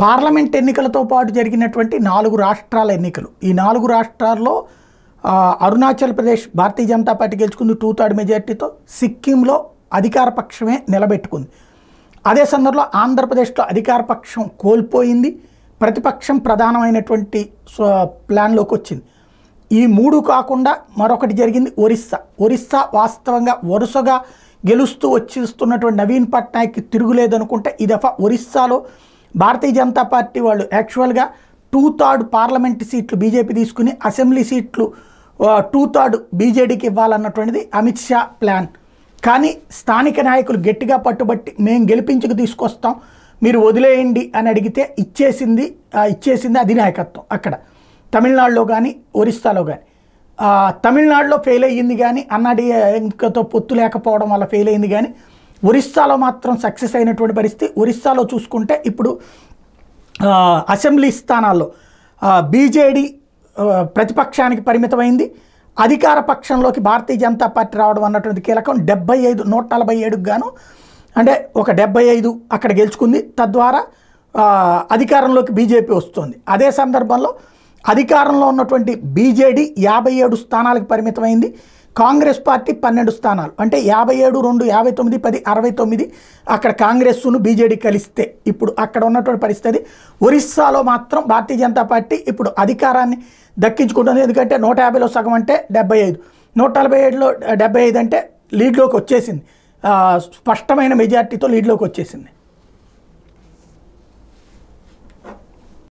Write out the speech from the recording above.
Parliament ఎన్నికలతో పాటు జరిగినటువంటి 4 రాష్ట్రాల ఎన్నికలు. ఈ 4 రాష్ట్రాల్లో అరుణాచల్ ప్రదేశ్ భారతీయ జనతా పార్టీ గెలుచుకుంది 2/3 మెజార్టీతో. సిక్కింలో అధికార పక్షమే నిలబెట్టుకుంది. అదే సందర్భంలో ఆంధ్రప్రదేశ్లో అధికార పక్షం కోల్పోయింది, ప్రతిపక్షం ప్రధానమైనటువంటి ప్లాన్లోకి వచ్చింది. ఈ 3 కాకుండా మరొకటి జరిగింది ఒరిస్సా. ఒరిస్సా వాస్తవంగా వరుసగా గెలుస్తూ వచ్చిస్తున్నటువంటి నవీన్ పట్నాయక్ తిరుగులేదనుకుంటే ఈ దఫా ఒరిస్సాలో భారతీయ జనతా పార్టీ వాళ్ళు యాక్చువల్గా 2/3 పార్లమెంట్ సీట్లు బీజేపీ తీసుకుని అసెంబ్లీ సీట్లు 2/3 బీజేడీకి ఇవ్వాలన్నటువంటిది అమిత్ షా ప్లాన్. కానీ స్థానిక నాయకులు గట్టిగా పట్టుబట్టి మేము గెలిపించుకు తీసుకొస్తాం, మీరు వదిలేయండి అని అడిగితే ఇచ్చేసింది అధినాయకత్వం. అక్కడ తమిళనాడులో కానీ ఒరిస్సాలో కానీ తమిళనాడులో ఫెయిల్ అయ్యింది, కానీ అన్నాడీఎంకేతో పొత్తు లేకపోవడం వల్ల ఫెయిల్ అయింది. కానీ ఒరిస్సాలో మాత్రం సక్సెస్ అయినటువంటి పరిస్థితి. ఒరిస్సాలో చూసుకుంటే ఇప్పుడు అసెంబ్లీ స్థానాల్లో బీజేడీ ప్రతిపక్షానికి పరిమితమైంది, అధికార పక్షంలోకి భారతీయ జనతా పార్టీ రావడం అన్నటువంటి కీలకం. 75 147కు గాను అంటే ఒక 75 అక్కడ గెలుచుకుంది. తద్వారా అధికారంలోకి బీజేపీ వస్తుంది. అదే సందర్భంలో అధికారంలో ఉన్నటువంటి బీజేడీ 57 స్థానాలకు పరిమితమైంది, కాంగ్రెస్ పార్టీ 12 స్థానాలు. అంటే 57, 2, 59, 10, 69 అక్కడ కాంగ్రెస్ను బీజేడీ కలిస్తే ఇప్పుడు అక్కడ ఉన్నటువంటి పరిస్థితి. ఒరిస్సాలో మాత్రం భారతీయ జనతా పార్టీ ఇప్పుడు అధికారాన్ని దక్కించుకుంటుంది. ఎందుకంటే 150లో సగం అంటే 75, 147లో 75 అంటే లీడ్లోకి వచ్చేసింది, స్పష్టమైన మెజార్టీతో లీడ్లోకి వచ్చేసింది.